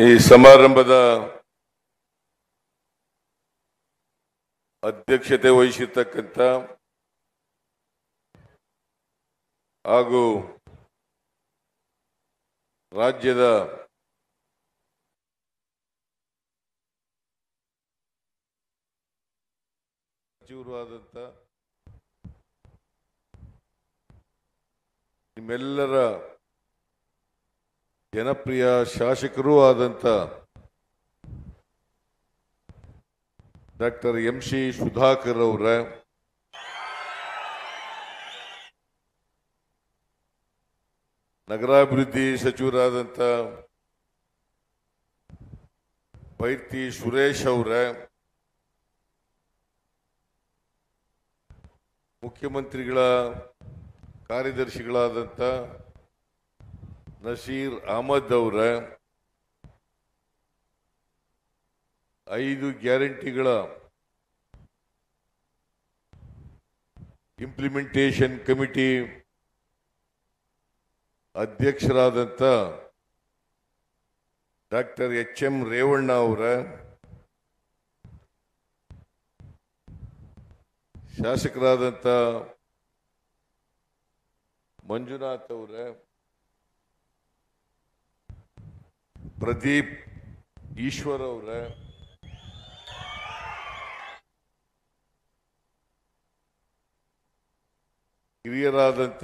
ಈ ಸಮಾರಂಭದ ಅಧ್ಯಕ್ಷತೆ ವಹಿಸಿರ್ತಕ್ಕಂಥ ಹಾಗೂ ರಾಜ್ಯದ ಸಚಿವರು ಆದಂಥ ನಿಮ್ಮೆಲ್ಲರ ಜನಪ್ರಿಯ ಶಾಸಕರೂ ಆದಂಥ ಡಾಕ್ಟರ್ ಎಂ.ಸಿ. ಸುಧಾಕರ್ ಅವರ ನಗರಾಭಿವೃದ್ಧಿ ಸಚಿವರಾದಂಥ ಬೈರ್ತಿ ಸುರೇಶ್ ಅವರ ಮುಖ್ಯಮಂತ್ರಿಗಳ ಕಾರ್ಯದರ್ಶಿಗಳಾದಂಥ ನಸೀರ್ ಅಹಮದ್ ಅವರ 5 ಗ್ಯಾರಂಟಿಗಳ ಇಂಪ್ಲಿಮೆಂಟೇಷನ್ ಕಮಿಟಿ ಅಧ್ಯಕ್ಷರಾದಂಥ ಡಾಕ್ಟರ್ ಎಚ್.ಎಂ. ರೇವಣ್ಣ ಅವರ ಶಾಸಕರಾದಂಥ ಮಂಜುನಾಥ್ ಅವರ ಪ್ರದೀಪ್ ಈಶ್ವರ್ ಅವರ ಹಿರಿಯರಾದಂಥ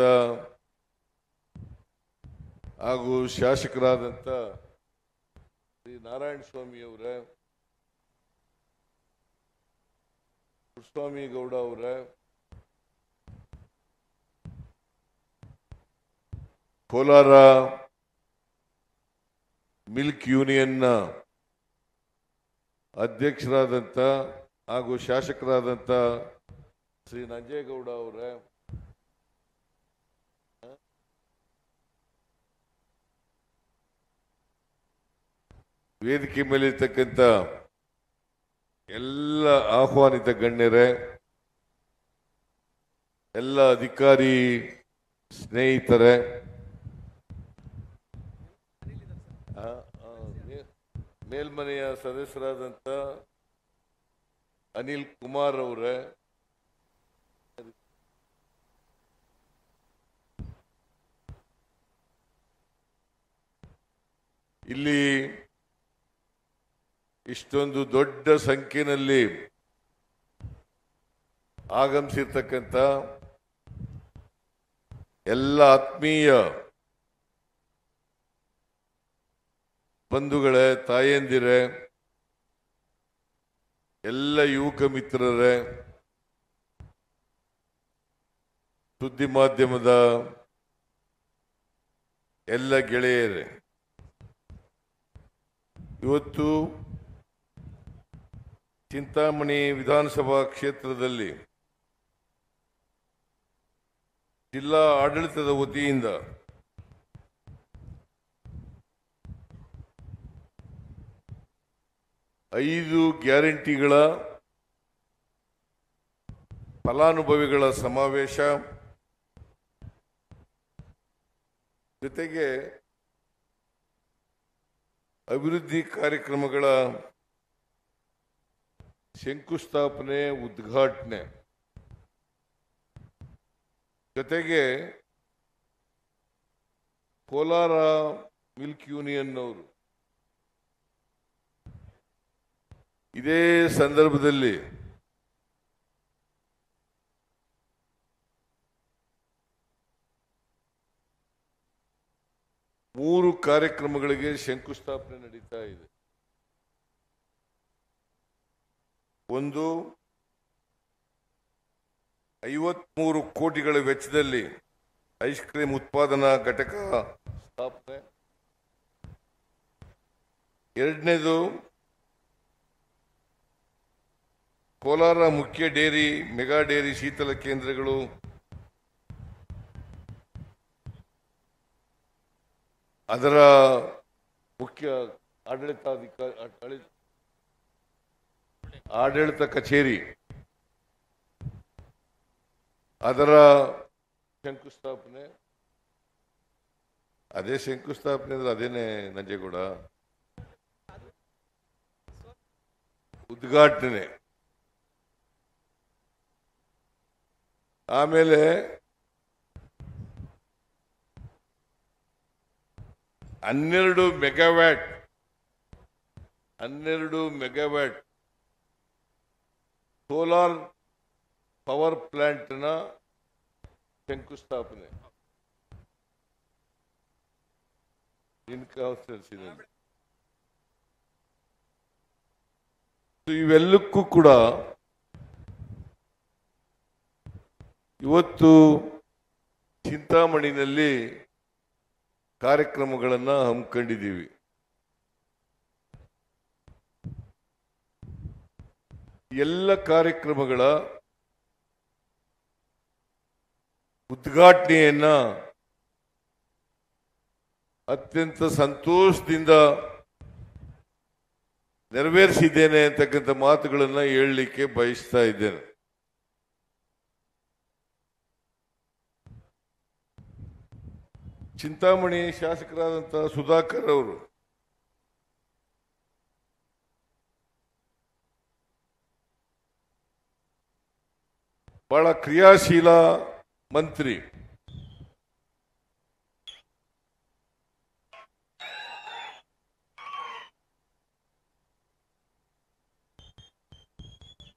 ಹಾಗೂ ಶಾಸಕರಾದಂಥ ಶ್ರೀ ನಾರಾಯಣ ಸ್ವಾಮಿ ಅವರ ಸ್ವಾಮಿ ಗೌಡ ಅವರ ಕೋಲಾರ ಮಿಲ್ಕ್ ಯೂನಿಯನ್ನ ಅಧ್ಯಕ್ಷರಾದಂಥ ಹಾಗೂ ಶಾಸಕರಾದಂಥ ಶ್ರೀ ನಂಜೇಗೌಡ ಅವರ ವೇದಿಕೆ ಮೇಲಿರ್ತಕ್ಕಂಥ ಎಲ್ಲ ಆಹ್ವಾನಿತ ಗಣ್ಯರೇ, ಎಲ್ಲ ಅಧಿಕಾರಿ ಸ್ನೇಹಿತರೆ, ಮೇಲ್ಮನೆಯ ಸದಸ್ಯರಾದಂಥ ಅನಿಲ್ ಕುಮಾರ್ ಅವರೇ, ಇಲ್ಲಿ ಇಷ್ಟೊಂದು ದೊಡ್ಡ ಸಂಖ್ಯೆಯಲ್ಲಿ ಆಗಮಿಸಿರ್ತಕ್ಕಂಥ ಎಲ್ಲ ಆತ್ಮೀಯ ಬಂಧುಗಳೇ, ತಾಯಂದಿರೇ, ಎಲ್ಲ ಯುವಕ ಮಿತ್ರರೇ, ಸುದ್ದಿ ಮಾಧ್ಯಮದ ಎಲ್ಲ ಗೆಳೆಯರೇ, ಇವತ್ತು ಚಿಂತಾಮಣಿ ವಿಧಾನಸಭಾ ಕ್ಷೇತ್ರದಲ್ಲಿ ಜಿಲ್ಲಾ ಆಡಳಿತದ ವತಿಯಿಂದ ಐದು ಗ್ಯಾರಂಟಿಗಳ ಫಲಾನುಭವಿಗಳ ಸಮಾವೇಶ ಜೊತೆಗೆ ಅಭಿವೃದ್ಧಿ ಕಾರ್ಯಕ್ರಮಗಳ ಶಂಕುಸ್ಥಾಪನೆ, ಉದ್ಘಾಟನೆ ಜೊತೆಗೆ ಕೋಲಾರ ಮಿಲ್ಕ್ ಯೂನಿಯನ್ ಅವರು ಇದೇ ಸಂದರ್ಭದಲ್ಲಿ ಮೂರು ಕಾರ್ಯಕ್ರಮಗಳಿಗೆ ಶಂಕುಸ್ಥಾಪನೆ ನಡೀತಾ ಇದೆ. ಒಂದು 53 ಕೋಟಿಗಳ ವೆಚ್ಚದಲ್ಲಿ ಐಸ್ ಕ್ರೀಮ್ ಉತ್ಪಾದನಾ ಘಟಕ ಸ್ಥಾಪನೆ. ಎರಡನೇದು ಕೋಲಾರ ಮುಖ್ಯ ಡೇರಿ, ಮೆಗಾ ಡೇರಿ ಶೀತಲ ಕೇಂದ್ರಗಳು, ಅದರ ಮುಖ್ಯ ಆಡಳಿತ ಕಚೇರಿ, ಅದರ ಶಂಕುಸ್ಥಾಪನೆ. ಅದೇ ಶಂಕುಸ್ಥಾಪನೆ ಅಂದ್ರೆ ಅದೇನೆ ನಂಜೇಗೌಡ. ಉದ್ಘಾಟನೆ, ಆಮೇಲೆ 12 ಮೆಗಾವ್ಯಾಟ್ ಸೋಲಾರ್ ಪವರ್ ಪ್ಲಾಂಟ್ನ ಶಂಕುಸ್ಥಾಪನೆ ಇವೆಲ್ಲಕ್ಕೂ ಕೂಡ ಇವತ್ತು ಚಿಂತಾಮಣಿನಲ್ಲಿ ಕಾರ್ಯಕ್ರಮಗಳನ್ನು ಹಮ್ಮಿಕೊಂಡಿದ್ದೀವಿ. ಎಲ್ಲ ಕಾರ್ಯಕ್ರಮಗಳ ಉದ್ಘಾಟನೆಯನ್ನ ಅತ್ಯಂತ ಸಂತೋಷದಿಂದ ನೆರವೇರಿಸಿದ್ದೇನೆ ಅಂತಕ್ಕಂಥ ಮಾತುಗಳನ್ನು ಹೇಳಲಿಕ್ಕೆ ಬಯಸ್ತಾ ಇದ್ದೇನೆ. ಚಿಂತಾಮಣಿ ಶಾಸಕರಾದಂತಹ ಸುಧಾಕರ್ ಅವರು ಬಹಳ ಕ್ರಿಯಾಶೀಲ ಮಂತ್ರಿ.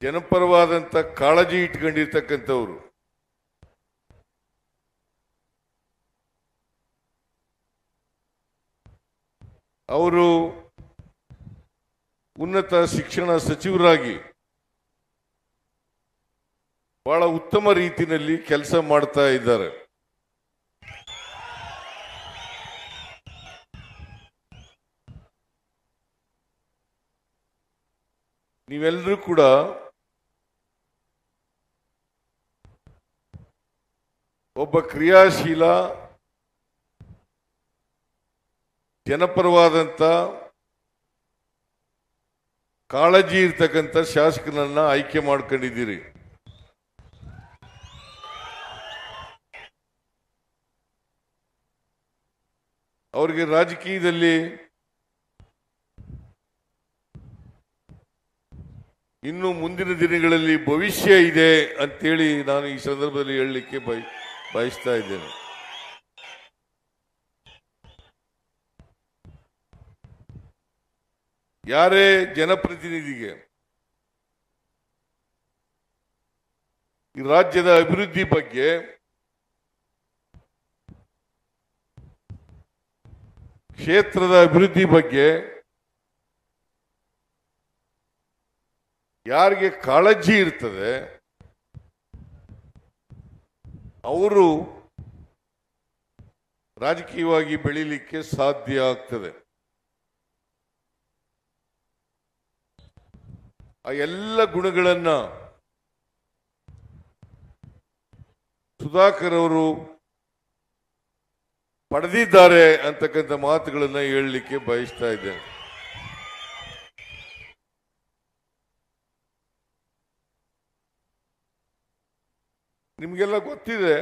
ಜನಪರವಾದಂತ ಕಾಳಜಿ ಇಟ್ಕೊಂಡಿರ್ತಕ್ಕಂಥವ್ರು. ಅವರು ಉನ್ನತ ಶಿಕ್ಷಣ ಸಚಿವರಾಗಿ ಬಹಳ ಉತ್ತಮ ರೀತಿಯಲ್ಲಿ ಕೆಲಸ ಮಾಡ್ತಾ ಇದ್ದಾರೆ. ನೀವೆಲ್ಲರೂ ಕೂಡ ಒಬ್ಬ ಕ್ರಿಯಾಶೀಲ ಜನಪರವಾದಂತ ಕಾಳಜಿ ಇರ್ತಕ್ಕಂಥ ಶಾಸಕನನ್ನ ಆಯ್ಕೆ ಮಾಡ್ಕೊಂಡಿದ್ದೀರಿ. ಅವರಿಗೆ ರಾಜಕೀಯದಲ್ಲಿ ಇನ್ನು ಮುಂದಿನ ದಿನಗಳಲ್ಲಿ ಭವಿಷ್ಯ ಇದೆ ಅಂತೇಳಿ ನಾನು ಈ ಸಂದರ್ಭದಲ್ಲಿ ಹೇಳಲಿಕ್ಕೆ ಬಯಸ್ತಾ ಇದ್ದೇನೆ. ಯಾರೇ ಜನಪ್ರತಿನಿಧಿಗೆ ಈ ರಾಜ್ಯದ ಅಭಿವೃದ್ಧಿ ಬಗ್ಗೆ ಕ್ಷೇತ್ರದ ಅಭಿವೃದ್ಧಿ ಬಗ್ಗೆ ಯಾರಿಗೆ ಕಾಳಜಿ ಇರ್ತದೆ ಅವರು ರಾಜಕೀಯವಾಗಿ ಬೆಳೀಲಿಕ್ಕೆ ಸಾಧ್ಯ ಆಗ್ತದೆ. ಆ ಎಲ್ಲ ಗುಣಗಳನ್ನ ಸುಧಾಕರ್ ಅವರು ಪಡೆದಿದ್ದಾರೆ ಅಂತಕ್ಕಂಥ ಮಾತುಗಳನ್ನ ಹೇಳಲಿಕ್ಕೆ ಬಯಸ್ತಾ ಇದ್ದೇನೆ. ನಿಮಗೆಲ್ಲ ಗೊತ್ತಿದೆ,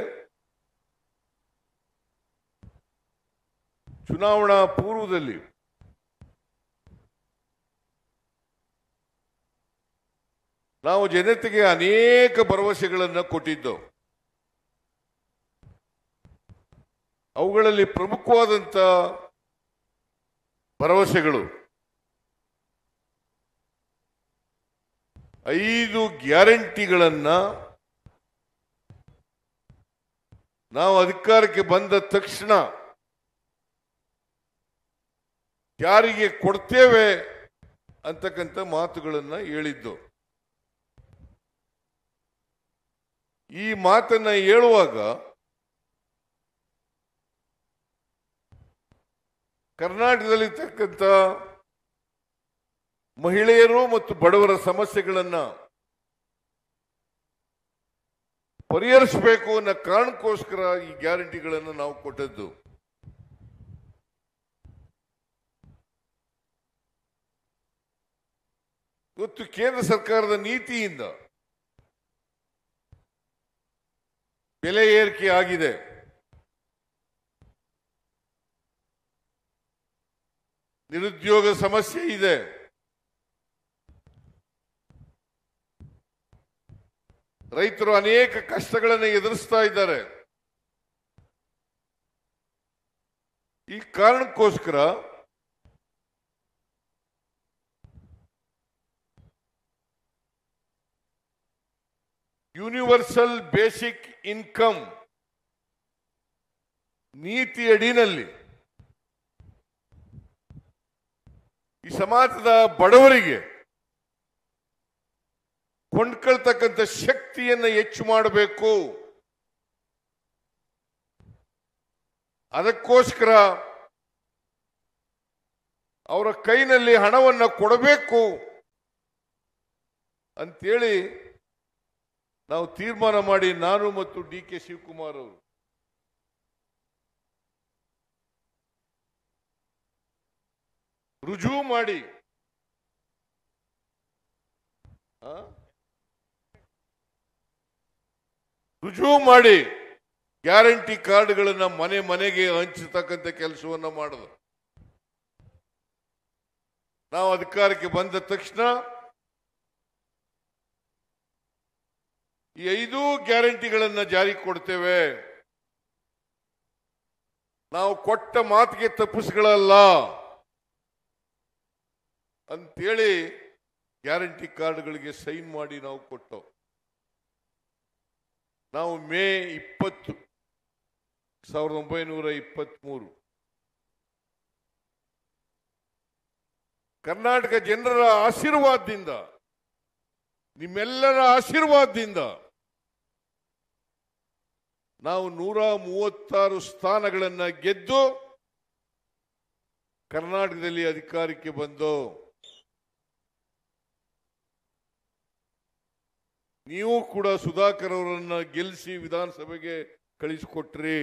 ಚುನಾವಣಾ ಪೂರ್ವದಲ್ಲಿ ನಾವು ಜನತೆಗೆ ಅನೇಕ ಭರವಸೆಗಳನ್ನು ಕೊಟ್ಟಿದ್ದೆವು. ಅವುಗಳಲ್ಲಿ ಪ್ರಮುಖವಾದಂತ ಭರವಸೆಗಳು 5 ಗ್ಯಾರಂಟಿಗಳನ್ನ ನಾವು ಅಧಿಕಾರಕ್ಕೆ ಬಂದ ತಕ್ಷಣ ಯಾರಿಗೆ ಕೊಡ್ತೇವೆ ಅಂತಕ್ಕಂಥ ಮಾತುಗಳನ್ನ ಹೇಳಿದ್ದು. ಈ ಮಾತನ್ನ ಹೇಳುವಾಗ ಕರ್ನಾಟಕದಲ್ಲಿರ್ತಕ್ಕಂಥ ಮಹಿಳೆಯರು ಮತ್ತು ಬಡವರ ಸಮಸ್ಯೆಗಳನ್ನ ಪರಿಹರಿಸಬೇಕು ಅನ್ನೋ ಕಾರಣಕ್ಕೋಸ್ಕರ ಈ ಗ್ಯಾರಂಟಿಗಳನ್ನು ನಾವು ಕೊಟ್ಟದ್ದು. ಇವತ್ತು ಕೇಂದ್ರ ಸರ್ಕಾರದ ನೀತಿಯಿಂದ ಬೆಲೆ ಏರಿಕೆ ಆಗಿದೆ. ನಿರುದ್ಯೋಗ ಸಮಸ್ಯೆ ಇದೆ. ರೈತರು ಅನೇಕ ಕಷ್ಟಗಳನ್ನು ಎದುರಿಸ್ತಾ ಇದ್ದಾರೆ. ಈ ಕಾರಣಕ್ಕೋಸ್ಕರ ಯೂನಿವರ್ಸಲ್ ಬೇಸಿಕ್ ಇನ್ಕಮ್ ನೀತಿ ಅಡಿನಲ್ಲಿ ಈ ಸಮಾಜದ ಬಡವರಿಗೆ ಕೊಂಡ್ಕೊಳ್ತಕ್ಕಂಥ ಶಕ್ತಿಯನ್ನು ಹೆಚ್ಚು ಮಾಡಬೇಕು. ಅದಕ್ಕೋಸ್ಕರ ಅವರ ಕೈನಲ್ಲಿ ಹಣವನ್ನು ಕೊಡಬೇಕು ಅಂತೇಳಿ ನಾವು ತೀರ್ಮಾನ ಮಾಡಿ ನಾನು ಮತ್ತು ಡಿ.ಕೆ. ಶಿವಕುಮಾರ್ ಅವರು ರುಜುವು ಮಾಡಿ ಗ್ಯಾರಂಟಿ ಕಾರ್ಡ್ಗಳನ್ನ ಮನೆ ಮನೆಗೆ ಹಂಚತಕ್ಕಂಥ ಕೆಲಸವನ್ನ ಮಾಡಿದ್ರು. ನಾವು ಅಧಿಕಾರಕ್ಕೆ ಬಂದ ತಕ್ಷಣ ಈ 5 ಗ್ಯಾರಂಟಿಗಳನ್ನ ಜಾರಿ ಕೊಡ್ತೇವೆ. ನಾವು ಕೊಟ್ಟ ಮಾತಿಗೆ ತಪ್ಪಿಸ್ಗಳಲ್ಲ ಅಂತೇಳಿ ಗ್ಯಾರಂಟಿ ಕಾರ್ಡ್ಗಳಿಗೆ ಸೈನ್ ಮಾಡಿ ನಾವು ಕೊಟ್ಟು ನಾವು ಮೇ 20, 1923 ಕರ್ನಾಟಕ ಜನರ ಆಶೀರ್ವಾದದಿಂದ, ನಿಮ್ಮೆಲ್ಲರ ಆಶೀರ್ವಾದದಿಂದ ನಾವು 136 ಸ್ಥಾನಗಳನ್ನು ಗೆದ್ದು ಕರ್ನಾಟಕದಲ್ಲಿ ಅಧಿಕಾರಕ್ಕೆ ಬಂದು ನೀವು ಕೂಡ ಸುಧಾಕರ್ ಅವರನ್ನ ಗೆಲ್ಲಿಸಿ ವಿಧಾನಸಭೆಗೆ ಕಳಿಸಿಕೊಟ್ರಿ.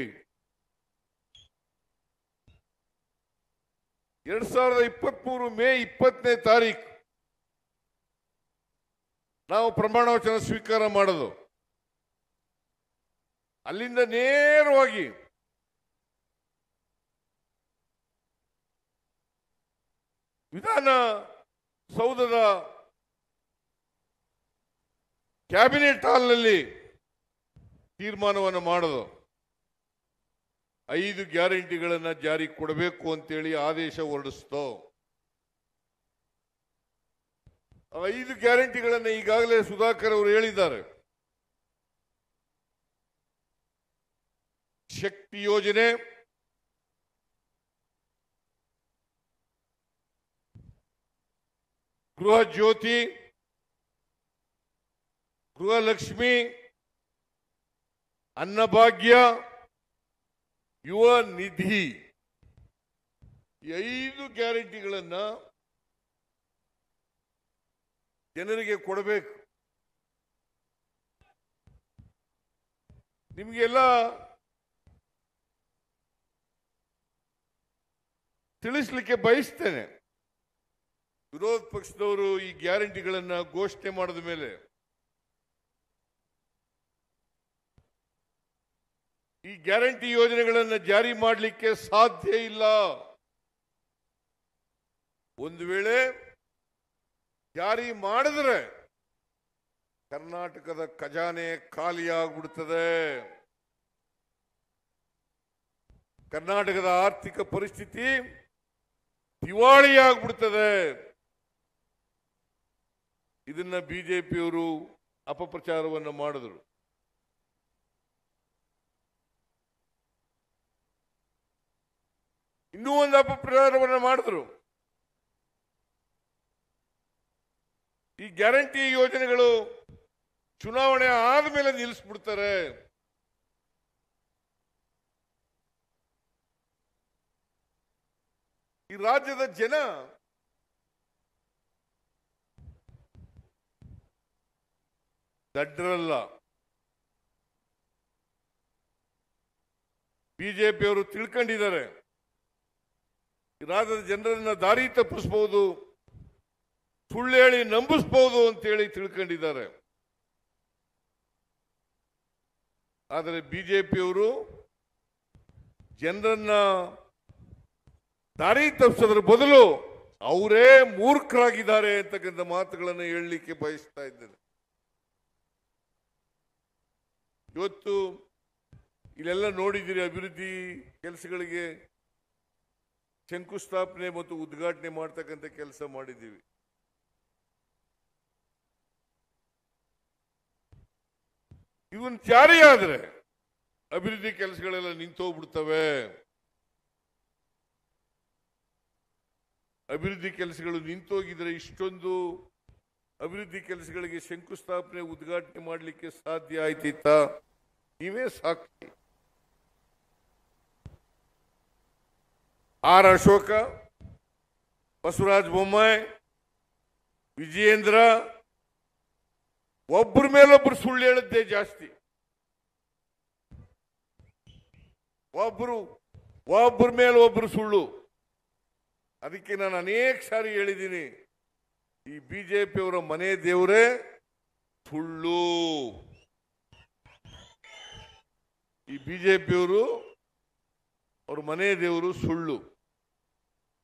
2023 ಮೇ 20ನೇ ತಾರೀಕು ನಾವು ಪ್ರಮಾಣ ವಚನ ಸ್ವೀಕಾರ ಮಾಡೋದು. ಅಲ್ಲಿಂದ ನೇರವಾಗಿ ವಿಧಾನಸೌಧದ ಕ್ಯಾಬಿನೆಟ್ ಹಾಲ್ನಲ್ಲಿ ತೀರ್ಮಾನವನ್ನು ಮಾಡೋದು. 5 ಗ್ಯಾರಂಟಿಗಳನ್ನು ಜಾರಿ ಕೊಡಬೇಕು ಅಂತೇಳಿ ಆದೇಶ ಹೊರಡಿಸ್ತು. 5 ಗ್ಯಾರಂಟಿಗಳನ್ನು ಈಗಾಗಲೇ ಸುಧಾಕರ್ ಅವರು ಹೇಳಿದ್ದಾರೆ. ಶಕ್ತಿ ಯೋಜನೆ, ಗೃಹ ಜ್ಯೋತಿ, ಗೃಹಲಕ್ಷ್ಮಿ, ಅನ್ನಭಾಗ್ಯ, ಯುವ ನಿಧಿ, ಈ 5 ಗ್ಯಾರಂಟಿಗಳನ್ನ ಜನರಿಗೆ ಕೊಡಬೇಕು. ನಿಮಗೆಲ್ಲ ತಿಳಿಸ್ಲಿಕ್ಕೆ ಬಯಸ್ತೇನೆ. ವಿರೋಧ ಪಕ್ಷದವರು ಈ ಗ್ಯಾರಂಟಿಗಳನ್ನ ಘೋಷಣೆ ಮಾಡಿದ ಮೇಲೆ ಈ ಗ್ಯಾರಂಟಿ ಯೋಜನೆಗಳನ್ನು ಜಾರಿ ಮಾಡಲಿಕ್ಕೆ ಸಾಧ್ಯ ಇಲ್ಲ. ಒಂದು ವೇಳೆ ಜಾರಿ ಮಾಡಿದ್ರೆ ಕರ್ನಾಟಕದ ಖಜಾನೆ ಖಾಲಿಯಾಗ್ಬಿಡ್ತದೆ. ಕರ್ನಾಟಕದ ಆರ್ಥಿಕ ಪರಿಸ್ಥಿತಿ ದಿವಾಳಿಯಾಗ್ಬಿಡ್ತದೆ. ಇದನ್ನ ಬಿಜೆಪಿಯವರು ಅಪಪ್ರಚಾರವನ್ನು ಮಾಡಿದ್ರು. ಇನ್ನೂ ಒಂದು ಅಪಪ್ರಚಾರವನ್ನು ಮಾಡಿದ್ರು. ಈ ಗ್ಯಾರಂಟಿ ಯೋಜನೆಗಳು ಚುನಾವಣೆ ಆದ್ಮೇಲೆ ನಿಲ್ಲಿಸ್ಬಿಡ್ತಾರೆ. ಈ ರಾಜ್ಯದ ಜನ ದಡ್ಡರಲ್ಲ. ಬಿಜೆಪಿಯವರು ತಿಳ್ಕೊಂಡಿದ್ದಾರೆ ಈ ರಾಜ್ಯದ ಜನರನ್ನ ದಾರಿ ತಪ್ಪಿಸಬಹುದು, ಸುಳ್ಳು ಹೇಳಿ ನಂಬಿಸಬಹುದು ಅಂತೇಳಿ ತಿಳ್ಕೊಂಡಿದ್ದಾರೆ. ಆದರೆ ಬಿಜೆಪಿಯವರು ಜನರನ್ನ ದಾರಿ ತಪ್ಪಿಸೋದ್ರ ಬದಲು ಅವರೇ ಮೂರ್ಖರಾಗಿದ್ದಾರೆ ಅಂತಕ್ಕಂಥ ಮಾತುಗಳನ್ನು ಹೇಳಲಿಕ್ಕೆ ಬಯಸ್ತಾ ಇದ್ದೇನೆ. ಇವತ್ತು ಇಲ್ಲೆಲ್ಲ ನೋಡಿದ್ದೀರಿ, ಅಭಿವೃದ್ಧಿ ಕೆಲಸಗಳಿಗೆ ಶಂಕುಸ್ಥಾಪನೆ ಮತ್ತು ಉದ್ಘಾಟನೆ ಮಾಡ್ತಕ್ಕಂಥ ಕೆಲಸ ಮಾಡಿದ್ದೀವಿ. ಇವನ್ ಜಾರಿಯಾದ್ರೆ ಅಭಿವೃದ್ಧಿ ಕೆಲಸಗಳೆಲ್ಲ ನಿಂತೋಗ್ಬಿಡ್ತವೆ. ಅಭಿವೃದ್ಧಿ ಕೆಲಸಗಳು ನಿಂತೋಗಿದ್ರೆ ಇಷ್ಟೊಂದು ಅಭಿವೃದ್ಧಿ ಕೆಲಸಗಳಿಗೆ ಶಂಕುಸ್ಥಾಪನೆ ಉದ್ಘಾಟನೆ ಮಾಡಲಿಕ್ಕೆ ಸಾಧ್ಯ ಆಯ್ತಿತ್ತ? ನೀವೇ ಸಾಕ್ಷಿ. ಆರ್ ಅಶೋಕ, ಬಸವರಾಜ ಬೊಮ್ಮಾಯಿ, ವಿಜಯೇಂದ್ರ ಒಬ್ಬರ ಮೇಲೊಬ್ರು ಸುಳ್ಳು ಹೇಳಿದ್ದೇ ಜಾಸ್ತಿ. ಒಬ್ಬರ ಮೇಲೆ ಒಬ್ರು ಸುಳ್ಳು. ಅದಕ್ಕೆ ನಾನು ಅನೇಕ ಸಾರಿ ಹೇಳಿದ್ದೀನಿ, ಈ ಬಿಜೆಪಿಯವರ ಮನೆ ದೇವರೇ ಸುಳ್ಳು. ಈ ಬಿಜೆಪಿಯವರು ಅವ್ರ ಮನೆ ದೇವರು ಸುಳ್ಳು.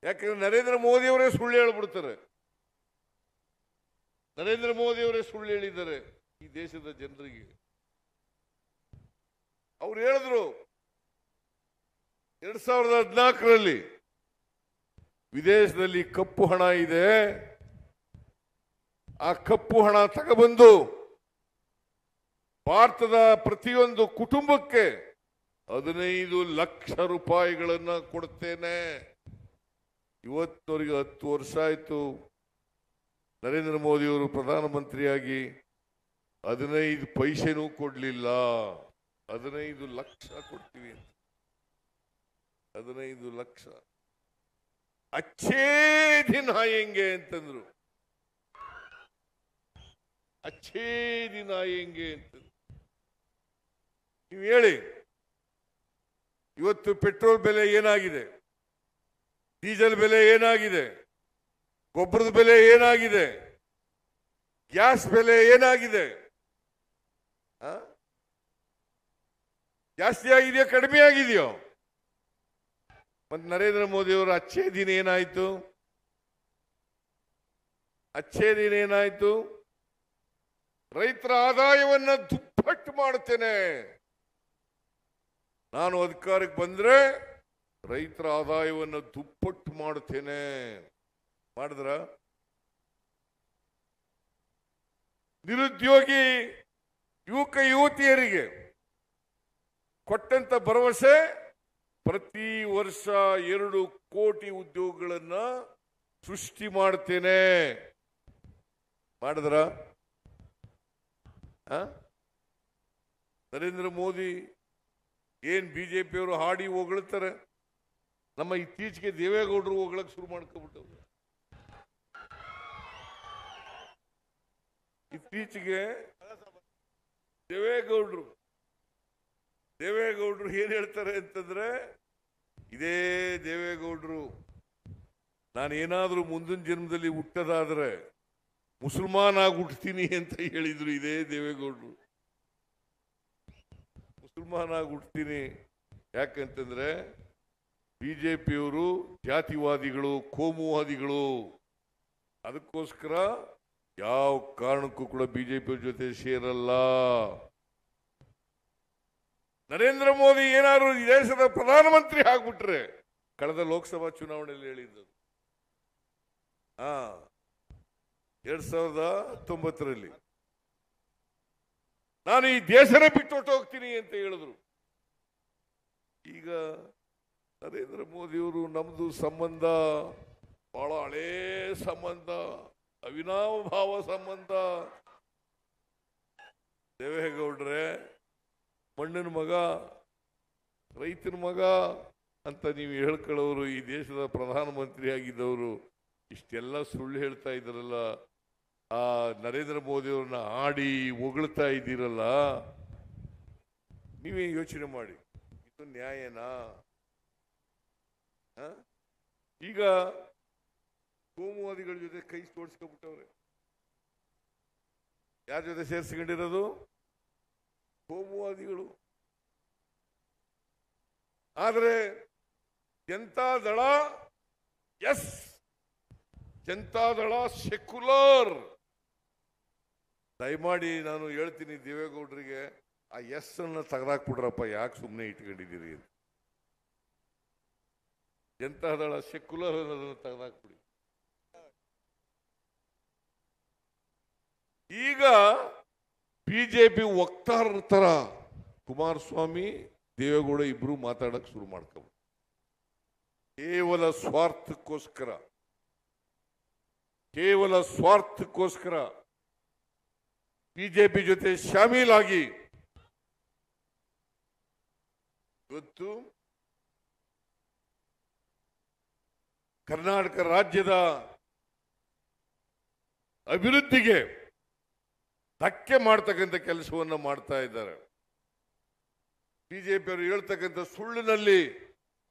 ಯಾಕಂದ್ರೆ ನರೇಂದ್ರ ಮೋದಿಯವರೇ ಸುಳ್ಳು ಹೇಳ್ಬಿಡ್ತಾರೆ. ನರೇಂದ್ರ ಮೋದಿಯವರೇ ಸುಳ್ಳು ಹೇಳಿದ್ದಾರೆ ಈ ದೇಶದ ಜನರಿಗೆ. ಅವ್ರು ಹೇಳಿದ್ರು 2014ರಲ್ಲಿ ವಿದೇಶದಲ್ಲಿ ಕಪ್ಪು ಹಣ ಇದೆ, ಆ ಕಪ್ಪು ಹಣ ತಗೊಬಂದು ಭಾರತದ ಪ್ರತಿಯೊಂದು ಕುಟುಂಬಕ್ಕೆ 15 ಲಕ್ಷ ರೂಪಾಯಿಗಳನ್ನ ಕೊಡ್ತೇನೆ. ಇವತ್ತವರಿಗೆ 10 ವರ್ಷ ಆಯ್ತು ನರೇಂದ್ರ ಮೋದಿಯವರು ಪ್ರಧಾನಮಂತ್ರಿಯಾಗಿ, 15 ಪೈಸೆನೂ ಕೊಡ್ಲಿಲ್ಲ. 15 ಲಕ್ಷ ಕೊಡ್ತೀವಿ ಅಂತ. 15 ಲಕ್ಷ ಅಚ್ಚೇ ದಿನ ಆಯಂಗೆ ಅಂತಂದ್ರು. ಅಚ್ಚೇ ದಿನ ಆಯಂಗೆ ಅಂತಂದ್ರು. ನೀವು ಹೇಳಿ, ಇವತ್ತು ಪೆಟ್ರೋಲ್ ಬೆಲೆ ಏನಾಗಿದೆ, ಡೀಸೆಲ್ ಬೆಲೆ ಏನಾಗಿದೆ, ಗೊಬ್ಬರದ ಬೆಲೆ ಏನಾಗಿದೆ, ಗ್ಯಾಸ್ ಬೆಲೆ ಏನಾಗಿದೆ? ಜಾಸ್ತಿ ಆಗಿದೆಯೋ ಕಡಿಮೆ ಆಗಿದೆಯೋ? ಮತ್ತೆ ನರೇಂದ್ರ ಮೋದಿ ಅವರ ಅಚ್ಚೇ ದಿನ ಏನಾಯ್ತು? ಅಚ್ಚೇ ದಿನ ಏನಾಯ್ತು? ರೈತರ ಆದಾಯವನ್ನ ದುಪ್ಪಟ್ಟು ಮಾಡುತ್ತೇನೆ, ನಾನು ಅಧಿಕಾರಕ್ಕೆ ಬಂದ್ರೆ ರೈತರ ಆದಾಯವನ್ನು ದುಪ್ಪಟ್ಟು ಮಾಡುತ್ತೇನೆ. ಮಾಡಿದ್ರ? ನಿರುದ್ಯೋಗಿ ಯುವಕ ಯುವತಿಯರಿಗೆ ಕೊಟ್ಟಂತ ಭರವಸೆ ಪ್ರತಿ ವರ್ಷ 2 ಕೋಟಿ ಉದ್ಯೋಗಗಳನ್ನ ಸೃಷ್ಟಿ ಮಾಡ್ತೇನೆ. ಮಾಡಿದ್ರ? ನರೇಂದ್ರ ಮೋದಿ ಏನ್ ಬಿಜೆಪಿಯವರು ಹಾಡಿ ಹೊಗಳ್ತಾರೆ, ನಮ್ಮ ಇತ್ತೀಚೆಗೆ ದೇವೇಗೌಡರು ಹೋಗ್ಲಕ್ ಶುರು ಮಾಡ್ಕೊಬಿಟ್ಟವ್ರು. ಇತ್ತೀಚೆಗೆ ದೇವೇಗೌಡರು ಏನ್ ಹೇಳ್ತಾರೆ ಅಂತಂದ್ರೆ, ಇದೇ ದೇವೇಗೌಡರು ನಾನು ಏನಾದ್ರೂ ಮುಂದಿನ ಜನ್ಮದಲ್ಲಿ ಹುಟ್ಟದಾದ್ರೆ ಮುಸಲ್ಮಾನ್ ಆಗಿ ಹುಟ್ಟತೀನಿ ಅಂತ ಹೇಳಿದ್ರು. ಇದೇ ದೇವೇಗೌಡರು ಮುಸಲ್ಮಾನ್ ಆಗಿ ಹುಟ್ಟತೀನಿ. ಯಾಕಂತಂದ್ರೆ ಬಿಜೆಪಿಯವರು ಜಾತಿವಾದಿಗಳು, ಕೋಮುವಾದಿಗಳು. ಅದಕ್ಕೋಸ್ಕರ ಯಾವ ಕಾರಣಕ್ಕೂ ಕೂಡ ಬಿಜೆಪಿ ಜೊತೆ ಸೇರಲ್ಲ. ನರೇಂದ್ರ ಮೋದಿ ಏನಾದ್ರು ಈ ದೇಶದ ಪ್ರಧಾನಮಂತ್ರಿ ಆಗ್ಬಿಟ್ರೆ, ಕಳೆದ ಲೋಕಸಭಾ ಚುನಾವಣೆಯಲ್ಲಿ ಹೇಳಿದ್ದು 2019ರಲ್ಲಿ ನಾನು ಈ ದೇಶನೇ ಬಿಟ್ಟು ಹೋಗ್ತೀನಿ ಅಂತ ಹೇಳಿದ್ರು. ಈಗ ನರೇಂದ್ರ ಮೋದಿಯವರು ನಮ್ದು ಸಂಬಂಧ ಬಹಳ ಹಳೇ ಸಂಬಂಧ, ಅವಿನಾಭಾವ ಸಂಬಂಧ. ದೇವೇಗೌಡ್ರೆ ಮಣ್ಣಿನ ಮಗ, ರೈತನ ಮಗ ಅಂತ ನೀವು ಹೇಳ್ಕೊಳ್ಳೋರು, ಈ ದೇಶದ ಪ್ರಧಾನಮಂತ್ರಿ ಆಗಿದ್ದವರು ಇಷ್ಟೆಲ್ಲ ಸುಳ್ಳು ಹೇಳ್ತಾ ಇದ್ದಾರಲ್ಲ, ಆ ನರೇಂದ್ರ ಮೋದಿ ಅವ್ರನ್ನ ಆಡಿ ಹೊಗಳ್ತಾ ಇದ್ದೀರಲ್ಲ, ನೀವೇ ಯೋಚನೆ ಮಾಡಿ, ಇದು ನ್ಯಾಯನಾ? ಈಗ ಕೋಮುವಾದಿಗಳ ಜೊತೆ ಕೈ ತೋಡಿಸ್ಕೊಂಡ್ಬಿಟ್ಟವ್ರೆ. ಯಾರ ಜೊತೆ ಸೇರಿಸ್ಕೊಂಡಿರೋದು? ಕೋಮುವಾದಿಗಳು. ಆದರೆ ಜನತಾದಳ, ಎಸ್ ಜನತಾದಳ ಸೆಕ್ಯುಲರ್. ದಯಮಾಡಿ ನಾನು ಹೇಳ್ತೀನಿ ದೇವೇಗೌಡರಿಗೆ, ಆ ಎಸ್ ಅನ್ನ ತೆಗೆದಾಕ್ಬಿಡ್ರಪ್ಪ, ಯಾಕೆ ಸುಮ್ಮನೆ ಇಟ್ಕೊಂಡಿದ್ದೀರಿ ಅಂತ. ಎಂತಹದಳ ಸೆಕ್ಯುಲರ್ ಅನ್ನೋದನ್ನು ತೆಗೆದಾಕ್ಬಿಡಿ. ಈಗ ಬಿಜೆಪಿ ವಕ್ತಾರರ ತರ ಕುಮಾರಸ್ವಾಮಿ ದೇವೇಗೌಡ ಇಬ್ರು ಮಾತಾಡಕ್ ಶುರು ಮಾಡ್ಕೊಂಡು ಕೇವಲ ಸ್ವಾರ್ಥಕ್ಕೋಸ್ಕರ ಬಿಜೆಪಿ ಜೊತೆ ಶಾಮೀಲಾಗಿ ಇವತ್ತು ಕರ್ನಾಟಕ ರಾಜ್ಯದ ಅಭಿವೃದ್ಧಿಗೆ ಧಕ್ಕೆ ಮಾಡ್ತಕ್ಕಂಥ ಕೆಲಸವನ್ನು ಮಾಡ್ತಾ ಇದ್ದಾರೆ. ಬಿಜೆಪಿಯವರು ಹೇಳ್ತಕ್ಕಂಥ ಸುಳ್ಳಿನಲ್ಲಿ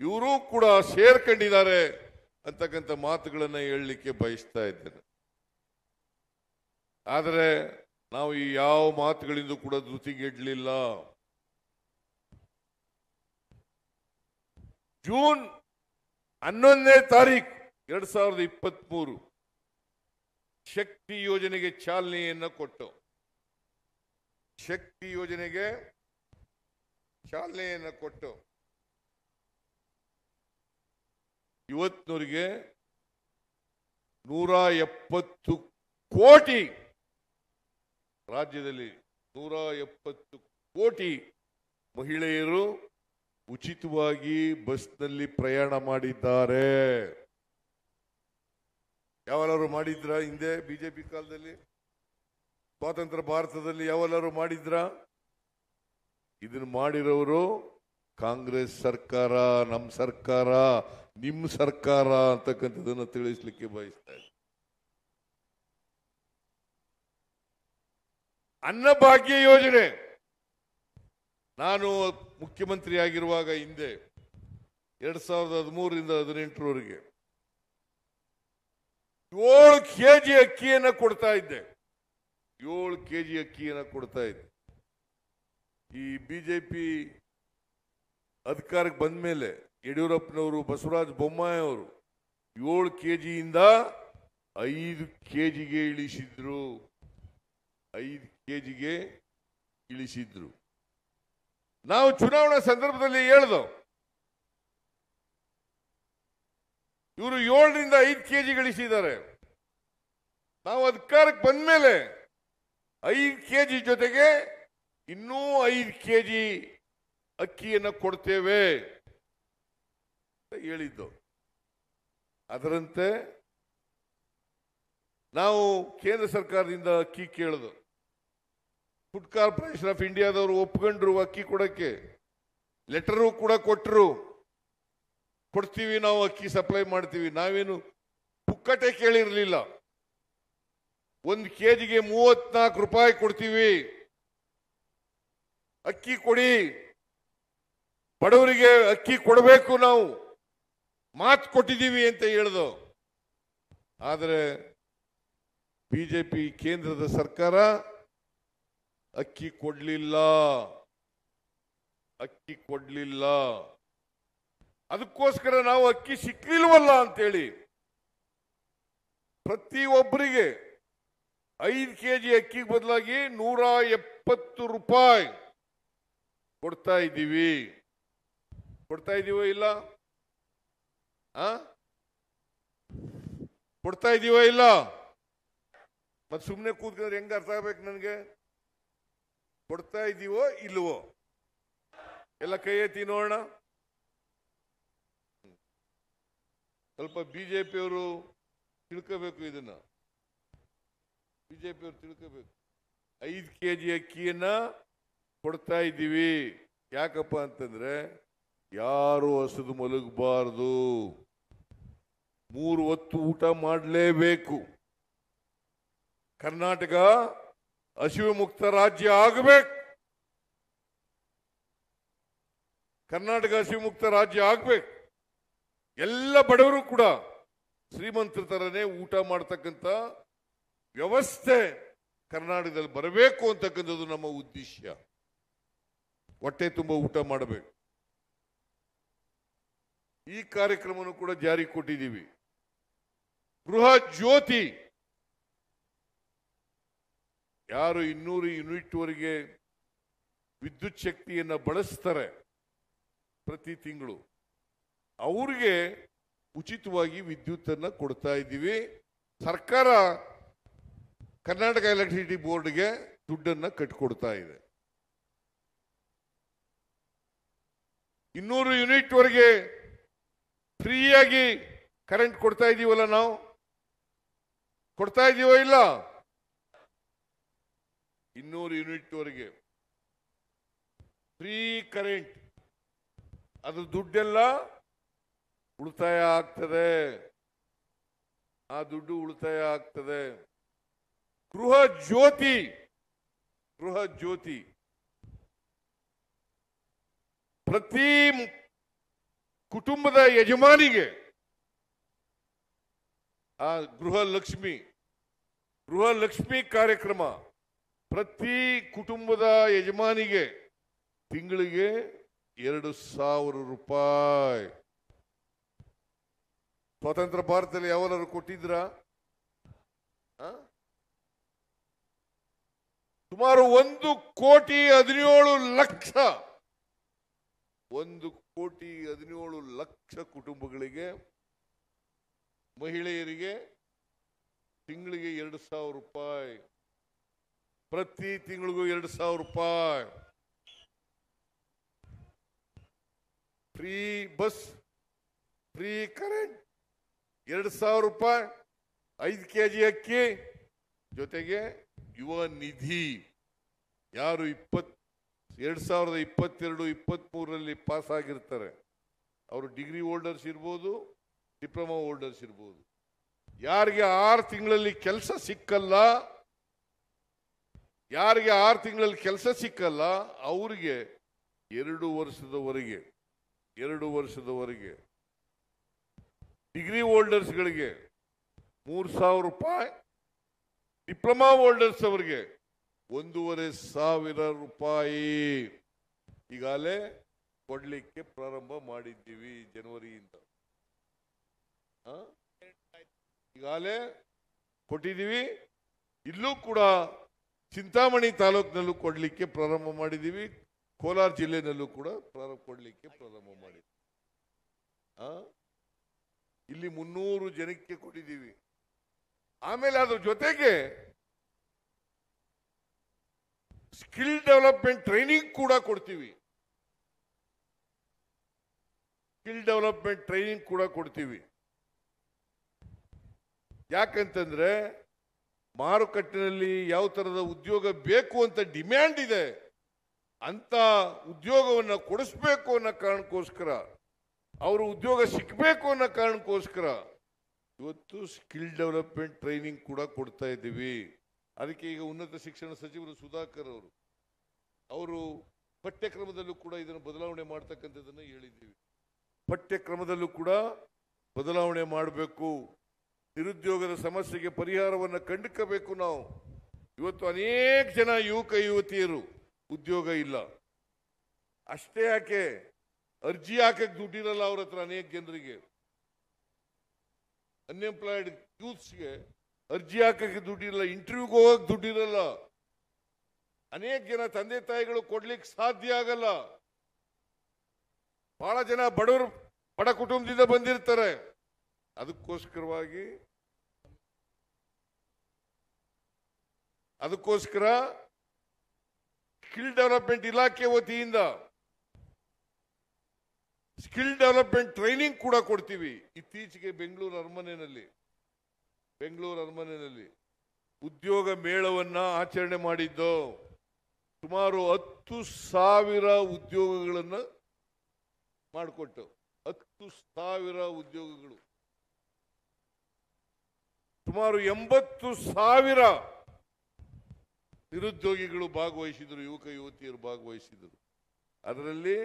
ಇವರು ಕೂಡ ಸೇರ್ಕೊಂಡಿದ್ದಾರೆ ಅಂತಕ್ಕಂಥ ಮಾತುಗಳನ್ನ ಹೇಳಲಿಕ್ಕೆ ಬಯಸ್ತಾ ಇದ್ದೇನೆ. ಆದರೆ ನಾವು ಈ ಯಾವ ಮಾತುಗಳಿಂದ ಕೂಡ ಧೃತಿಗೆಡಲಿಲ್ಲ. ಜೂನ್ 11ನೇ ತಾರೀಕು 2023 ಶಕ್ತಿ ಯೋಜನೆಗೆ ಚಾಲನೆಯನ್ನು ಕೊಟ್ಟು ಇವತ್ತಿನವರಿಗೆ 170 ಕೋಟಿ ರಾಜ್ಯದಲ್ಲಿ 170 ಕೋಟಿ ಮಹಿಳೆಯರು ಉಚಿತವಾಗಿ ಬಸ್ನಲ್ಲಿ ಪ್ರಯಾಣ ಮಾಡಿದ್ದಾರೆ. ಯಾವೆಲ್ಲರೂ ಮಾಡಿದ್ರ? ಹಿಂದೆ ಬಿಜೆಪಿ ಕಾಲದಲ್ಲಿ, ಸ್ವಾತಂತ್ರ್ಯ ಭಾರತದಲ್ಲಿ ಯಾವೆಲ್ಲರೂ ಮಾಡಿದ್ರ? ಇದನ್ನು ಮಾಡಿರೋರು ಕಾಂಗ್ರೆಸ್ ಸರ್ಕಾರ, ನಮ್ಮ ಸರ್ಕಾರ, ನಿಮ್ಮ ಸರ್ಕಾರ ಅಂತಕ್ಕಂಥದನ್ನು ತಿಳಿಸ್ಲಿಕ್ಕೆ ಬಯಸ್ತಾ ಇದೆ. ಅನ್ನಭಾಗ್ಯ ಯೋಜನೆ ನಾನು ಮುಖ್ಯಮಂತ್ರಿ ಆಗಿರುವಾಗ ಹಿಂದೆ 2013ರಿಂದ 2018ರವರೆಗೆ 7 ಕೆಜಿ ಅಕ್ಕಿಯನ್ನು ಕೊಡ್ತಾ ಇದ್ದೆ. 7 ಕೆಜಿ ಅಕ್ಕಿಯನ್ನು ಕೊಡ್ತಾ ಇದ್ದೆ. ಈ ಬಿಜೆಪಿ ಅಧಿಕಾರಕ್ಕೆ ಬಂದ ಮೇಲೆ ಯಡಿಯೂರಪ್ಪನವರು, ಬಸವರಾಜ ಬೊಮ್ಮಾಯಿ ಅವರು 7 ಕೆಜಿಯಿಂದ 5 ಕೆಜಿಗೆ ಇಳಿಸಿದ್ರು. 5 ಕೆಜಿಗೆ ಇಳಿಸಿದ್ರು. ನಾವು ಚುನಾವಣಾ ಸಂದರ್ಭದಲ್ಲಿ ಹೇಳ್ದೋ, ಇವರು 7ರಿಂದ 5 ಕೆಜಿ ಗಳಿಸಿದ್ದಾರೆ. ನಾವು ಅಧಿಕಾರಕ್ಕೆ ಬಂದ ಮೇಲೆ 5 ಕೆಜಿ ಜೊತೆಗೆ ಇನ್ನೂ 5 ಕೆಜಿ ಅಕ್ಕಿಯನ್ನು ಕೊಡ್ತೇವೆ ಅಂತ ಹೇಳಿದ್ದು. ಅದರಂತೆ ನಾವು ಕೇಂದ್ರ ಸರ್ಕಾರದಿಂದ ಅಕ್ಕಿ ಕೇಳಿದ್ವು. ಫುಡ್ ಕಾರ್ಪೊರೇಷನ್ ಆಫ್ ಇಂಡಿಯಾದವರು ಒಪ್ಕೊಂಡ್ರು ಅಕ್ಕಿ ಕೊಡಕ್ಕೆ, ಲೆಟರು ಕೂಡ ಕೊಟ್ಟರು. ಕೊಡ್ತೀವಿ, ನಾವು ಅಕ್ಕಿ ಸಪ್ಲೈ ಮಾಡ್ತೀವಿ. ನಾವೇನು ಪುಕ್ಕಟೆ ಕೇಳಿರಲಿಲ್ಲ. 1 ಕೆಜಿಗೆ 34 ರೂಪಾಯಿ ಕೊಡ್ತೀವಿ, ಅಕ್ಕಿ ಕೊಡಿ, ಬಡವರಿಗೆ ಅಕ್ಕಿ ಕೊಡಬೇಕು, ನಾವು ಮಾತು ಕೊಟ್ಟಿದ್ದೀವಿ ಅಂತ ಹೇಳ್ದು. ಆದರೆ ಬಿಜೆಪಿ ಕೇಂದ್ರದ ಸರ್ಕಾರ ಅಕ್ಕಿ ಕೊಡ್ಲಿಲ್ಲ. ಅದಕ್ಕೋಸ್ಕರ ನಾವು ಅಕ್ಕಿ ಸಿಕ್ಲಿಲ್ವಲ್ಲ ಅಂತೇಳಿ ಪ್ರತಿಯೊಬ್ಬರಿಗೆ 5 ಕೆಜಿ ಅಕ್ಕಿ ಬದಲಾಗಿ 170 ರೂಪಾಯಿ ಕೊಡ್ತಾ ಇದ್ದೀವಿ. ಕೊಡ್ತಾ ಇದೀವೋ ಇಲ್ಲ? ಕೊಡ್ತಾ ಇದೀವೋ ಇಲ್ಲ? ಮತ್ತೆ ಸುಮ್ಮನೆ ಕೂತ್ಕೊಂಡ್ರೆ ಹೆಂಗ ಅರ್ಥ ಆಗ್ಬೇಕು ನನಗೆ? ಕೊಡ್ತಾ ಇದೀವೋ ಇಲ್ವೋ? ಎಲ್ಲ ಕೈ ಎತ್ತಿ ನೋಡೋಣ. ಸ್ವಲ್ಪ ಬಿಜೆಪಿಯವರು ತಿಳ್ಕೋಬೇಕು ಇದನ್ನ. ಬಿಜೆಪಿಯವರು ತಿಳ್ಕೋಬೇಕು. 5 ಕೆಜಿ ಅಕ್ಕಿಯನ್ನ ಕೊಡ್ತಾ ಇದ್ದೀವಿ. ಯಾಕಪ್ಪ ಅಂತಂದ್ರೆ ಯಾರು ಹಸಿದು ಮಲಗಬಾರದು, 3 ಹೊತ್ತು ಊಟ ಮಾಡಲೇಬೇಕು. ಕರ್ನಾಟಕ ಹಸಿವು ಮುಕ್ತ ರಾಜ್ಯ ಆಗಬೇಕು. ಕರ್ನಾಟಕ ಹಸಿವು ಮುಕ್ತ ರಾಜ್ಯ ಆಗಬೇಕು. ಎಲ್ಲ ಬಡವರು ಕೂಡ ಶ್ರೀಮಂತರ ತರನೇ ಊಟ ಮಾಡತಕ್ಕಂಥ ವ್ಯವಸ್ಥೆ ಕರ್ನಾಟಕದಲ್ಲಿ ಬರಬೇಕು ಅಂತಕ್ಕಂಥದ್ದು ನಮ್ಮ ಉದ್ದೇಶ. ಹೊಟ್ಟೆ ತುಂಬ ಊಟ ಮಾಡಬೇಕು. ಈ ಕಾರ್ಯಕ್ರಮವನ್ನು ಕೂಡ ಜಾರಿ ಕೊಟ್ಟಿದ್ದೀವಿ. ಗೃಹ ಜ್ಯೋತಿ, ಯಾರು 200 ಯೂನಿಟ್ ವರೆಗೆ ವಿದ್ಯುತ್ ಶಕ್ತಿಯನ್ನು ಬಳಸ್ತಾರೆ ಪ್ರತಿ ತಿಂಗಳು, ಅವ್ರಿಗೆ ಉಚಿತವಾಗಿ ವಿದ್ಯುತ್ತನ್ನು ಕೊಡ್ತಾ ಇದ್ದೀವಿ. ಸರ್ಕಾರ ಕರ್ನಾಟಕ ಎಲೆಕ್ಟ್ರಿಸಿಟಿ ಬೋರ್ಡ್ಗೆ ದುಡ್ಡನ್ನು ಕಟ್ಟಿಕೊಡ್ತಾ ಇದೆ. 200 ಯೂನಿಟ್ ವರೆಗೆ ಫ್ರೀಯಾಗಿ ಕರೆಂಟ್ ಕೊಡ್ತಾ ಇದೀವಲ್ಲ, ನಾವು ಕೊಡ್ತಾ ಇದೀವೋ ಇಲ್ಲ? 200 ಯೂನಿಟ್ ವರೆಗೆ ಫ್ರೀ ಕರೆಂಟ್, ಅದು ದುಡ್ಡೆಲ್ಲ ಉಳಿತಾಯ ಆಗ್ತದೆ. ಆ ದುಡ್ಡು ಉಳಿತಾಯ ಆಗ್ತದೆ. ಗೃಹ ಜ್ಯೋತಿ ಪ್ರತಿ ಕುಟುಂಬದ ಯಜಮಾನಿಗೆ, ಆ ಗೃಹಲಕ್ಷ್ಮಿ ಕಾರ್ಯಕ್ರಮ ಪ್ರತಿ ಕುಟುಂಬದ ಯಜಮಾನಿಗೆ ತಿಂಗಳಿಗೆ 2,000 ರೂಪಾಯಿ. ಸ್ವತಂತ್ರ ಭಾರತದಲ್ಲಿ ಯಾವನಾದ್ರು ಕೊಟ್ಟಿದ್ರ? ಸುಮಾರು 1,17,00,000 ಕುಟುಂಬಗಳಿಗೆ, ಮಹಿಳೆಯರಿಗೆ ತಿಂಗಳಿಗೆ 2,000 ರೂಪಾಯಿ, ಪ್ರತಿ ತಿಂಗಳಿಗೂ 2,000 ರೂಪಾಯಿ. ಫ್ರೀ ಬಸ್, ಫ್ರೀ ಕರೆಂಟ್, 2,000 ರೂಪಾಯಿ, 5 kg ಅಕ್ಕಿ, ಜೊತೆಗೆ ಯುವ ನಿಧಿ. ಯಾರು 2022-23 ಪಾಸ್ ಆಗಿರ್ತಾರೆ, ಅವರು ಡಿಗ್ರಿ ಹೋಲ್ಡರ್ಸ್ ಇರ್ಬೋದು, ಡಿಪ್ಲೊಮಾ ಹೋಲ್ಡರ್ಸ್ ಇರ್ಬೋದು. ಯಾರಿಗೆ 6 ತಿಂಗಳಲ್ಲಿ ಕೆಲಸ ಸಿಕ್ಕಲ್ಲ, ಅವರಿಗೆ 2 ವರ್ಷದವರೆಗೆ ಡಿಗ್ರಿ ಹೋಲ್ಡರ್ಸ್ಗಳಿಗೆ 3,000 ರೂಪಾಯಿ, ಡಿಪ್ಲೊಮಾ ಹೋಲ್ಡರ್ಸ್ ಅವರಿಗೆ 1,500 ರೂಪಾಯಿ ಈಗಾಗಲೇ ಕೊಡ್ಲಿಕ್ಕೆ ಪ್ರಾರಂಭ ಮಾಡಿದ್ದೀವಿ. ಜನವರಿಯಿಂದ ಈಗಾಗಲೇ ಕೊಟ್ಟಿದ್ದೀವಿ. ಇಲ್ಲೂ ಕೂಡ ಚಿಂತಾಮಣಿ ತಾಲೂಕಿನಲ್ಲೂ ಕೊಡ್ಲಿಕ್ಕೆ ಪ್ರಾರಂಭ ಮಾಡಿದ್ದೀವಿ. ಕೋಲಾರ ಜಿಲ್ಲೆನಲ್ಲೂ ಕೂಡ ಕೊಡ್ಲಿಕ್ಕೆ ಪ್ರಾರಂಭ ಮಾಡಿದ್ದೀವಿ. ಇಲ್ಲಿ 300 ಜನಕ್ಕೆ ಕೊಟ್ಟಿದ್ದೀವಿ. ಆಮೇಲೆ ಅದ್ರ ಜೊತೆಗೆ ಸ್ಕಿಲ್ ಡೆವಲಪ್ಮೆಂಟ್ ಟ್ರೈನಿಂಗ್ ಕೂಡ ಕೊಡ್ತೀವಿ. ಯಾಕಂತಂದ್ರೆ ಮಾರುಕಟ್ಟೆಯಲ್ಲಿ ಯಾವ ತರದ ಉದ್ಯೋಗ ಬೇಕು ಅಂತ ಡಿಮ್ಯಾಂಡ್ ಇದೆ, ಅಂತ ಉದ್ಯೋಗವನ್ನು ಕೊಡಿಸ್ಬೇಕು ಅನ್ನೋ ಕಾರಣಕ್ಕೋಸ್ಕರ, ಅವರು ಉದ್ಯೋಗ ಸಿಕ್ಕಬೇಕು ಅನ್ನೋ ಕಾರಣಕ್ಕೋಸ್ಕರ ಇವತ್ತು ಸ್ಕಿಲ್ ಡೆವಲಪ್ಮೆಂಟ್ ಟ್ರೈನಿಂಗ್ ಕೂಡ ಕೊಡ್ತಾ ಇದ್ದೀವಿ. ಅದಕ್ಕೆ ಈಗ ಉನ್ನತ ಶಿಕ್ಷಣ ಸಚಿವರು ಸುಧಾಕರ್ ಅವರು ಪಠ್ಯಕ್ರಮದಲ್ಲೂ ಕೂಡ ಇದನ್ನು ಬದಲಾವಣೆ ಮಾಡ್ತಕ್ಕಂಥದ್ದನ್ನು ಹೇಳಿದ್ದೀವಿ. ಪಠ್ಯಕ್ರಮದಲ್ಲೂ ಕೂಡ ಬದಲಾವಣೆ ಮಾಡಬೇಕು. ನಿರುದ್ಯೋಗದ ಸಮಸ್ಯೆಗೆ ಪರಿಹಾರವನ್ನು ಕಂಡುಕಬೇಕು. ನಾವು ಇವತ್ತು ಅನೇಕ ಜನ ಯುವಕ ಯುವತಿಯರು ಉದ್ಯೋಗ ಇಲ್ಲ. ಅಷ್ಟೇ ಯಾಕೆ, ಅರ್ಜಿ ಹಾಕಕ್ಕೆ ದುಡ್ಡಿರಲ್ಲ ಅವ್ರ ಹತ್ರ. ಅನೇಕ ಜನರಿಗೆ, ಅನ್ಎಂಪ್ಲಾಯ್ಡ್ ಯೂತ್ಸ್ಗೆ ಅರ್ಜಿ ಹಾಕಕ್ಕೆ ದುಡ್ಡಿರಲ್ಲ, ಇಂಟರ್ವ್ಯೂಗೆ ಹೋಗಕ್ಕೆ ದುಡ್ಡಿರಲ್ಲ. ಅನೇಕ ಜನ ತಂದೆ ತಾಯಿಗಳು ಕೊಡ್ಲಿಕ್ಕೆ ಸಾಧ್ಯ ಆಗಲ್ಲ. ಬಹಳ ಜನ ಬಡ ಕುಟುಂಬದಿಂದ ಬಂದಿರ್ತಾರೆ. ಅದಕ್ಕೋಸ್ಕರ ಸ್ಕಿಲ್ ಡೆವಲಪ್ಮೆಂಟ್ ಇಲಾಖೆ ವತಿಯಿಂದ ಸ್ಕಿಲ್ ಡೆವಲಪ್ಮೆಂಟ್ ಟ್ರೈನಿಂಗ್ ಕೂಡ ಕೊಡ್ತೀವಿ. ಇತ್ತೀಚೆಗೆ ಬೆಂಗಳೂರು ಅರಮನೆಯಲ್ಲಿ ಉದ್ಯೋಗ ಮೇಳವನ್ನ ಆಚರಣೆ ಮಾಡಿದ್ದು. ಸುಮಾರು 10,000 ಉದ್ಯೋಗಗಳನ್ನ ಮಾಡಿಕೊಟ್ಟು, 10,000 ಉದ್ಯೋಗಗಳು, ಸುಮಾರು 80,000 ನಿರುದ್ಯೋಗಿಗಳು ಭಾಗವಹಿಸಿದರು, ಯುವಕ ಯುವತಿಯರು ಭಾಗವಹಿಸಿದರು. ಅದರಲ್ಲಿ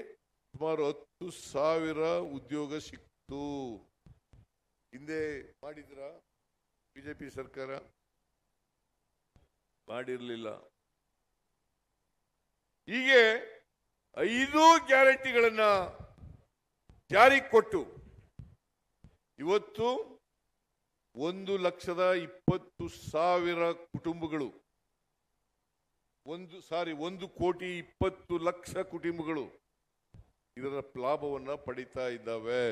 ಸುಮಾರು 10,000 ಉದ್ಯೋಗ ಸಿಕ್ತು. ಹಿಂದೆ ಮಾಡಿದ್ರ ಬಿಜೆಪಿ ಸರ್ಕಾರ? ಮಾಡಿರಲಿಲ್ಲ. ಹೀಗೆ 5 ಗ್ಯಾರಂಟಿಗಳನ್ನ ಜಾರಿಗೆ ಕೊಟ್ಟು ಇವತ್ತು 1,20,000 ಕುಟುಂಬಗಳು 1,20,00,000 ಕುಟುಂಬಗಳು ಇದರ ಲಾಭವನ್ನ ಪಡಿತಾ ಇದ್ದಾವೆ.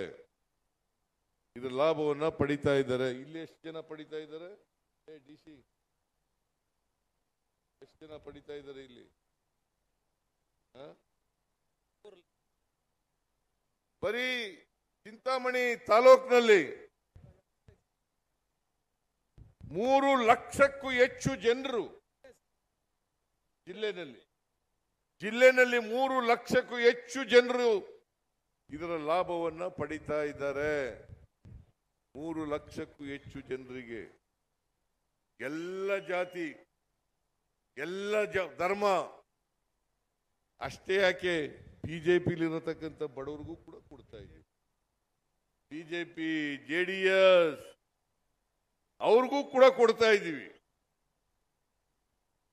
ಇದರ ಲಾಭವನ್ನ ಪಡಿತಾ ಇದ್ದಾರೆ. ಇಲ್ಲಿ ಎಷ್ಟು ಜನ ಪಡಿತಾ ಇದ್ದಾರೆ? DC ಎಷ್ಟು ಜನ ಪಡಿತಾ ಇದ್ದಾರೆ ಇಲ್ಲಿ? ಬರೀ ಚಿಂತಾಮಣಿ ತಾಲೂಕಿನಲ್ಲಿ 3 ಲಕ್ಷಕ್ಕೂ ಹೆಚ್ಚು ಜನರು ಜಿಲ್ಲೆನಲ್ಲಿ 3 ಲಕ್ಷಕ್ಕೂ ಹೆಚ್ಚು ಜನರು ಇದರ ಲಾಭವನ್ನ ಪಡಿತಾ ಇದ್ದಾರೆ. 3 ಲಕ್ಷಕ್ಕೂ ಹೆಚ್ಚು ಜನರಿಗೆ ಎಲ್ಲ ಜಾತಿ ಎಲ್ಲ ಧರ್ಮ ಅಷ್ಟೇ ಯಾಕೆ ಬಿಜೆಪಿಲಿರತಕ್ಕಂಥ ಬಡವರಿಗೂ ಕೂಡ ಕೊಡ್ತಾ ಇದ್ದೀವಿ. ಬಿಜೆಪಿ JDS ಅವ್ರಿಗೂ ಕೂಡ ಕೊಡ್ತಾ ಇದ್ದೀವಿ.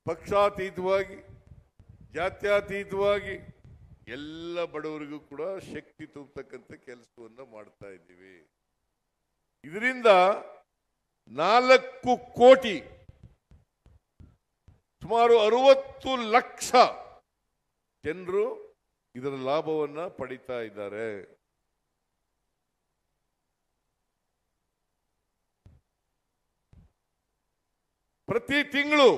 ಪಕ್ಷಾತೀತವಾಗಿ ಜಾತ್ಯತೀತವಾಗಿ ಎಲ್ಲ ಬಡವರಿಗೂ ಕೂಡ ಶಕ್ತಿ ತುಂಬತಕ್ಕಂಥ ಕೆಲಸವನ್ನು ಮಾಡ್ತಾ ಇದ್ದೀವಿ. ಇದರಿಂದ 4 ಕೋಟಿ ಸುಮಾರು 60 ಲಕ್ಷ ಜನರು ಇದರ ಲಾಭವನ್ನ ಪಡಿತಾ ಇದ್ದಾರೆ. ಪ್ರತಿ ತಿಂಗಳು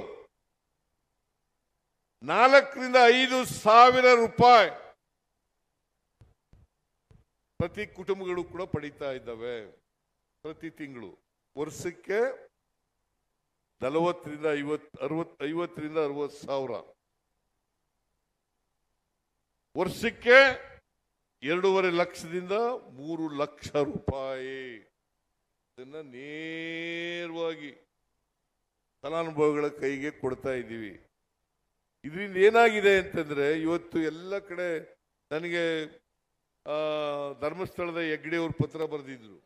4 ರಿಂದ 5 ಸಾವಿರ ರೂಪಾಯಿ ಪ್ರತಿ ಕುಟುಂಬಗಳು ಕೂಡ ಪಡಿತಾ ಇದ್ದಾವೆ. ಪ್ರತಿ ತಿಂಗಳು ವರ್ಷಕ್ಕೆ 50 ರಿಂದ 60 ಸಾವಿರ, ವರ್ಷಕ್ಕೆ 2.5 ಲಕ್ಷದಿಂದ 3 ಲಕ್ಷ ರೂಪಾಯಿ ಇದನ್ನ ನೇರವಾಗಿ ಫಲಾನುಭವಿಗಳ ಕೈಗೆ ಕೊಡ್ತಾ ಇದ್ದೀವಿ. ಇದರಿಂದ ಏನಾಗಿದೆ ಅಂತಂದ್ರೆ ಇವತ್ತು ಎಲ್ಲ ಕಡೆ ನನಗೆ ಧರ್ಮಸ್ಥಳದ ಹೆಗ್ಡೆ ಅವರು ಪತ್ರ ಬರೆದಿದ್ರು.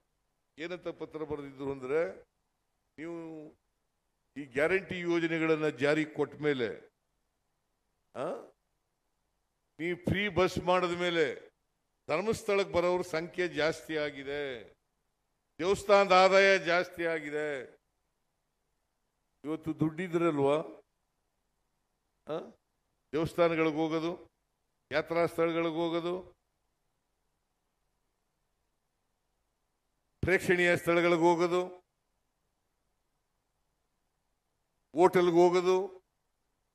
ಏನಂತ ಪತ್ರ ಬರೆದಿದ್ರು ಅಂದ್ರೆ, ನೀವು ಈ ಗ್ಯಾರಂಟಿ ಯೋಜನೆಗಳನ್ನ ಜಾರಿ ಕೊಟ್ಟ ಮೇಲೆ ನೀವು ಫ್ರೀ ಬಸ್ ಮಾಡಿದ ಮೇಲೆ ಧರ್ಮಸ್ಥಳಕ್ಕೆ ಬರೋರ ಸಂಖ್ಯೆ ಜಾಸ್ತಿ ಆಗಿದೆ, ದೇವಸ್ಥಾನದ ಆದಾಯ ಜಾಸ್ತಿ ಆಗಿದೆ. ಇವತ್ತು ದುಡ್ಡಿದ್ರಲ್ವಾ ದೇವಸ್ಥಾನಗಳಿಗೆ ಹೋಗೋದು, ಯಾತ್ರಾ ಸ್ಥಳಗಳಿಗೆ ಹೋಗೋದು, ಪ್ರೇಕ್ಷಣೀಯ ಸ್ಥಳಗಳಿಗೆ ಹೋಗೋದು, ಹೋಟೆಲ್ಗೆ ಹೋಗೋದು,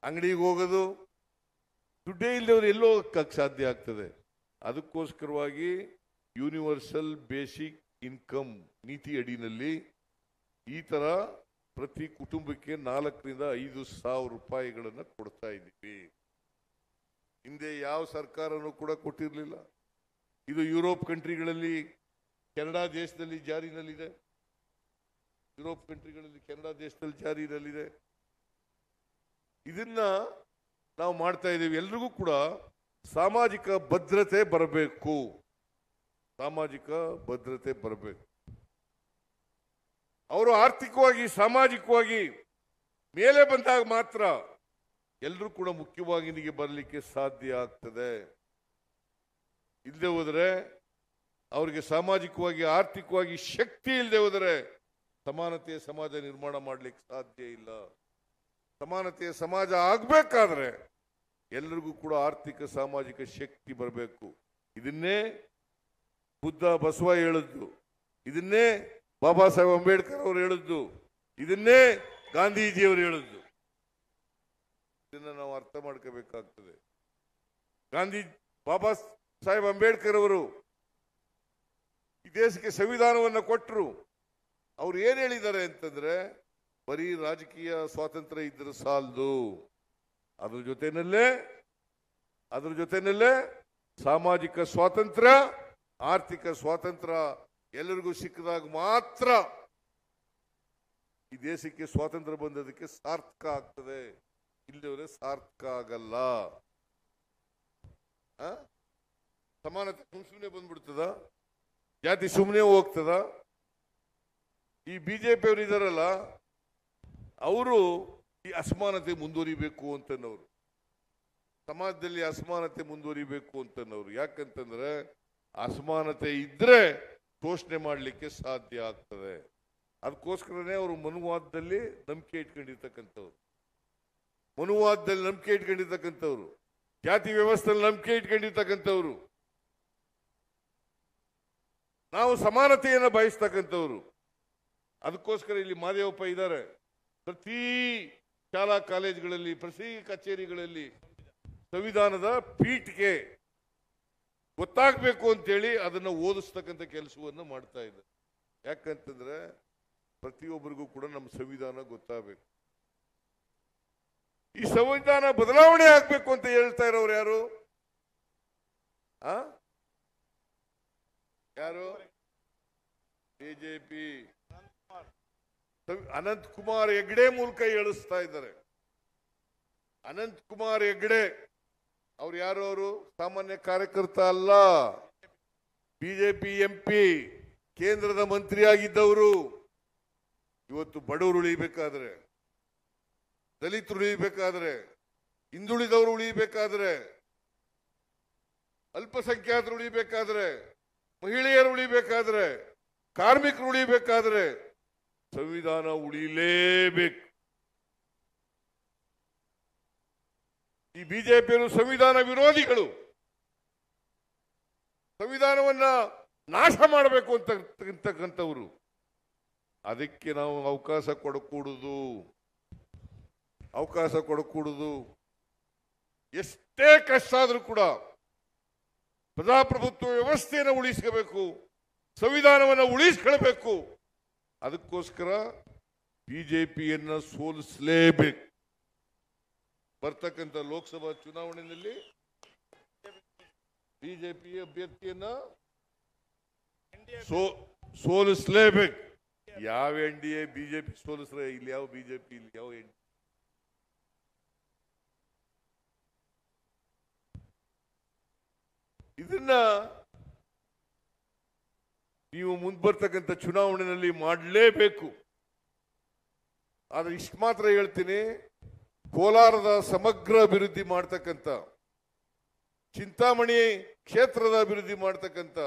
ಅಂಗಡಿಗೆ ಹೋಗೋದು. ದುಡ್ಡೇ ಇಲ್ಲದವ್ರು ಎಲ್ಲೋ ಹೋಗಕ್ಕೆ ಸಾಧ್ಯ ಆಗ್ತದೆ. ಅದಕ್ಕೋಸ್ಕರವಾಗಿ ಯೂನಿವರ್ಸಲ್ ಬೇಸಿಕ್ ಇನ್ಕಮ್ ನೀತಿ ಅಡಿನಲ್ಲಿ ಈ ತರ ಪ್ರತಿ ಕುಟುಂಬಕ್ಕೆ 4 ರಿಂದ 5 ಸಾವಿರ ರೂಪಾಯಿಗಳನ್ನು ಕೊಡ್ತಾ ಇದ್ದೀವಿ. ಹಿಂದೆ ಯಾವ ಸರ್ಕಾರನೂ ಕೂಡ ಕೊಟ್ಟಿರಲಿಲ್ಲ. ಇದು ಯುರೋಪ್ ಕಂಟ್ರಿಗಳಲ್ಲಿ, ಕೆನಡಾ ದೇಶದಲ್ಲಿ ಜಾರಿನಲ್ಲಿದೆ. ಯುರೋಪ್ ಕಂಟ್ರಿಗಳಲ್ಲಿ, ಕೆನಡಾ ದೇಶದಲ್ಲಿ ಜಾರಿನಲ್ಲಿದೆ. ಇದನ್ನ ನಾವು ಮಾಡ್ತಾ ಇದ್ದೀವಿ. ಎಲ್ರಿಗೂ ಕೂಡ ಸಾಮಾಜಿಕ ಭದ್ರತೆ ಬರಬೇಕು. ಸಾಮಾಜಿಕ ಭದ್ರತೆ ಬರಬೇಕು. ಅವರು ಆರ್ಥಿಕವಾಗಿ ಸಾಮಾಜಿಕವಾಗಿ ಮೇಲೆ ಬಂದಾಗ ಮಾತ್ರ ಎಲ್ಲರೂ ಕೂಡ ಮುಖ್ಯವಾಗಿ ಇಲ್ಲಿಗೆ ಬರಲಿಕ್ಕೆ ಸಾಧ್ಯ ಆಗ್ತದೆ. ಇಲ್ಲದೆ ಹೋದರೆ ಅವರಿಗೆ ಸಾಮಾಜಿಕವಾಗಿ ಆರ್ಥಿಕವಾಗಿ ಶಕ್ತಿ ಇಲ್ಲದೆ ಹೋದರೆ ಸಮಾನತೆಯ ಸಮಾಜ ನಿರ್ಮಾಣ ಮಾಡಲಿಕ್ಕೆ ಸಾಧ್ಯ ಇಲ್ಲ. ಸಮಾನತೆಯ ಸಮಾಜ ಆಗಬೇಕಾದ್ರೆ ಎಲ್ಲರಿಗೂ ಕೂಡ ಆರ್ಥಿಕ ಸಾಮಾಜಿಕ ಶಕ್ತಿ ಬರಬೇಕು. ಇದನ್ನೇ ಬುದ್ಧ ಬಸವ ಹೇಳಿದ್ದು, ಇದನ್ನೇ ಬಾಬಾ ಸಾಹೇಬ್ ಅಂಬೇಡ್ಕರ್ ಅವರು ಹೇಳಿದ್ದು, ಇದನ್ನೇ ಗಾಂಧೀಜಿಯವರು ಹೇಳಿದ್ದು. ಇದನ್ನ ನಾವು ಅರ್ಥ ಮಾಡ್ಕೋಬೇಕಾಗ್ತದೆ. ಬಾಬಾ ಸಾಹೇಬ್ ಅಂಬೇಡ್ಕರ್ ಅವರು ಈ ದೇಶಕ್ಕೆ ಸಂವಿಧಾನವನ್ನು ಕೊಟ್ಟರು. ಅವ್ರು ಏನ್ ಹೇಳಿದ್ದಾರೆ ಅಂತಂದ್ರೆ, ಬರೀ ರಾಜಕೀಯ ಸ್ವಾತಂತ್ರ್ಯ ಇದ್ರೆ ಸಾಲದು, ಅದ್ರ ಜೊತೆನಲ್ಲೇ ಸಾಮಾಜಿಕ ಸ್ವಾತಂತ್ರ್ಯ, ಆರ್ಥಿಕ ಸ್ವಾತಂತ್ರ್ಯ ಎಲ್ಲರಿಗೂ ಸಿಕ್ಕಿದಾಗ ಮಾತ್ರ ಈ ದೇಶಕ್ಕೆ ಸ್ವಾತಂತ್ರ್ಯ ಬಂದದಕ್ಕೆ ಸಾರ್ಥಕ ಆಗ್ತದೆ. ಇಲ್ಲದವರೆ ಸಾರ್ಥಕ ಆಗಲ್ಲ. ಸಮಾನತೆ ಸುಮ್ಮನೆ ಬಂದ್ಬಿಡ್ತದ? ಜಾತಿ ಸುಮ್ಮನೆ ಹೋಗ್ತದ? ಈ ಬಿಜೆಪಿ ಅವರು ಇದಾರಲ್ಲ, ಅವರು ಈ ಅಸಮಾನತೆ ಮುಂದುವರಿಬೇಕು ಅಂತನವರು, ಸಮಾಜದಲ್ಲಿ ಅಸಮಾನತೆ ಮುಂದುವರಿಬೇಕು ಅಂತನವರು. ಯಾಕಂತಂದ್ರೆ ಅಸಮಾನತೆ ಇದ್ರೆ ಶೋಷಣೆ ಮಾಡಲಿಕ್ಕೆ ಸಾಧ್ಯ ಆಗ್ತದೆ. ಅದಕ್ಕೋಸ್ಕರನೇ ಅವರು ಮನುವಾದದಲ್ಲಿ ನಂಬಿಕೆ ಇಟ್ಕೊಂಡಿರ್ತಕ್ಕಂಥವ್ರು. ಮನುವಾದದಲ್ಲಿ ನಂಬಿಕೆ ಇಟ್ಕೊಂಡಿರ್ತಕ್ಕಂಥವ್ರು, ಜಾತಿ ವ್ಯವಸ್ಥೆಯಲ್ಲಿ ನಂಬಿಕೆ ಇಟ್ಕೊಂಡಿರ್ತಕ್ಕಂಥವ್ರು, ನಾವು ಸಮಾನತೆಯನ್ನು ಬಯಸ್ತಕ್ಕಂಥವ್ರು. ಅದಕ್ಕೋಸ್ಕರ ಇಲ್ಲಿ ಮಾದೇವಪ್ಪ ಇದ್ದಾರೆ. ಪ್ರತಿ ಶಾಲಾ ಕಾಲೇಜುಗಳಲ್ಲಿ, ಪ್ರತಿ ಕಚೇರಿಗಳಲ್ಲಿ ಸಂವಿಧಾನದ ಪೀಠಿಕೆ ಗೊತ್ತಾಗಬೇಕು ಅಂತೇಳಿ ಅದನ್ನು ಓದಿಸ್ತಕ್ಕಂಥ ಕೆಲಸವನ್ನು ಮಾಡ್ತಾ ಇದ್ದಾರೆ. ಯಾಕಂತಂದ್ರೆ ಪ್ರತಿಯೊಬ್ಬರಿಗೂ ಕೂಡ ನಮ್ಮ ಸಂವಿಧಾನ ಗೊತ್ತಾಗಬೇಕು. ಈ ಸಂವಿಧಾನ ಬದಲಾವಣೆ ಆಗ್ಬೇಕು ಅಂತ ಹೇಳ್ತಾ ಇರೋರು ಯಾರು? ಯಾರು? ಬಿಜೆಪಿ ಅನಂತ್ ಕುಮಾರ್ ಹೆಗ್ಡೆ ಮೂಲಕ ಹೇಳಿಸ್ತಾ ಇದ್ದಾರೆ. ಅನಂತ್ ಕುಮಾರ್ ಹೆಗ್ಡೆ ಅವ್ರು ಯಾರು? ಅವರು ಸಾಮಾನ್ಯ ಕಾರ್ಯಕರ್ತ ಅಲ್ಲ, ಬಿಜೆಪಿ ಎಂಪಿ, ಕೇಂದ್ರದ ಮಂತ್ರಿಯಾಗಿದ್ದವರು. ಇವತ್ತು ಬಡವರು ಉಳಿಬೇಕಾದ್ರೆ, ದಲಿತರು ಉಳಿಬೇಕಾದ್ರೆ, ಹಿಂದುಳಿದವರು ಉಳಿಬೇಕಾದ್ರೆ, ಅಲ್ಪಸಂಖ್ಯಾತರು ಉಳಿಬೇಕಾದ್ರೆ, ಮಹಿಳೆಯರು ಉಳಿಬೇಕಾದ್ರೆ, ಕಾರ್ಮಿಕರು ಉಳಿಬೇಕಾದ್ರೆ ಸಂವಿಧಾನ ಉಳಿಲೇಬೇಕು. ಈ ಬಿಜೆಪಿಯವರು ಸಂವಿಧಾನ ವಿರೋಧಿಗಳು, ಸಂವಿಧಾನವನ್ನ ನಾಶ ಮಾಡಬೇಕು ಅಂತಕ್ಕಂಥವ್ರು. ಅದಕ್ಕೆ ನಾವು ಅವಕಾಶ ಕೊಡಕೂಡುದು. ಎಷ್ಟೇ ಕಷ್ಟ ಆದ್ರೂ ಕೂಡ ಪ್ರಜಾಪ್ರಭುತ್ವ ವ್ಯವಸ್ಥೆಯನ್ನು ಉಳಿಸ್ಕೋಬೇಕು, ಸಂವಿಧಾನವನ್ನು ಉಳಿಸ್ಕೊಳ್ಬೇಕು. ಅದಕ್ಕೋಸ್ಕರ ಬಿಜೆಪಿಯನ್ನ ಸೋಲಿಸಲೇಬೇಕು. ಬರ್ತಕ್ಕಂಥ ಲೋಕಸಭಾ ಚುನಾವಣೆಯಲ್ಲಿ ಬಿಜೆಪಿ ಅಭ್ಯರ್ಥಿಯನ್ನ ಸೋಲಿಸಲೇಬೇಕು. ಯಾವ ಎನ್ಡಿಎ ಬಿಜೆಪಿ ಸೋಲಿಸ್ರೆ ಇಲ್ಲಿ ಯಾವ ಬಿಜೆಪಿ, ಇಲ್ಲಿ ಯಾವ ಎನ್ಡಿಎ? ಇದನ್ನ ನೀವು ಮುಂದ್ಬರ್ತಕ್ಕಂಥ ಚುನಾವಣೆಯಲ್ಲಿ ಮಾಡಲೇಬೇಕು. ಆದ್ರೆ ಇಷ್ಟು ಮಾತ್ರ ಹೇಳ್ತೀನಿ, ಕೋಲಾರದ ಸಮಗ್ರ ಅಭಿವೃದ್ಧಿ ಮಾಡ್ತಕ್ಕಂಥ, ಚಿಂತಾಮಣಿ ಕ್ಷೇತ್ರದ ಅಭಿವೃದ್ಧಿ ಮಾಡ್ತಕ್ಕಂಥ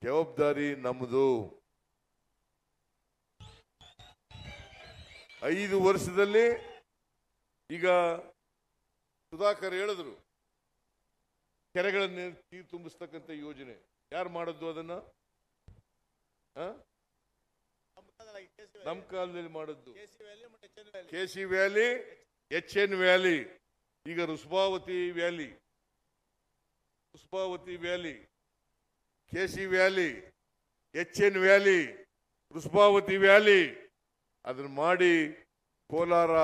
ಜವಾಬ್ದಾರಿ ನಮ್ಮದು. 5 ವರ್ಷದಲ್ಲಿ ಈಗ ಸುಧಾಕರ್ ಹೇಳಿದ್ರು, ಕೆರೆಗಳನ್ನು ನೀರು ತುಂಬಿಸ್ತಕ್ಕಂಥ ಯೋಜನೆ ಯಾರು ಮಾಡದ್ದು? ಅದನ್ನ ನಮ್ಮ ಕಾಲದಲ್ಲಿ ಮಾಡದ್ದು ಕೆಸಿ ವ್ಯಾಲಿ, HN ವ್ಯಾಲಿ, ಈಗ Vrishabhavati valley, KC valley, HN valley, Vrishabhavati valley ಅದನ್ನ ಮಾಡಿ ಕೋಲಾರ,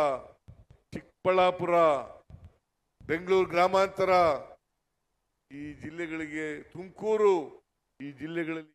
ಚಿಕ್ಕಬಳ್ಳಾಪುರ, ಬೆಂಗಳೂರು ಗ್ರಾಮಾಂತರ ಈ ಜಿಲ್ಲೆಗಳಿಗೆ, ತುಮಕೂರು ಈ ಜಿಲ್ಲೆಗಳಲ್ಲಿ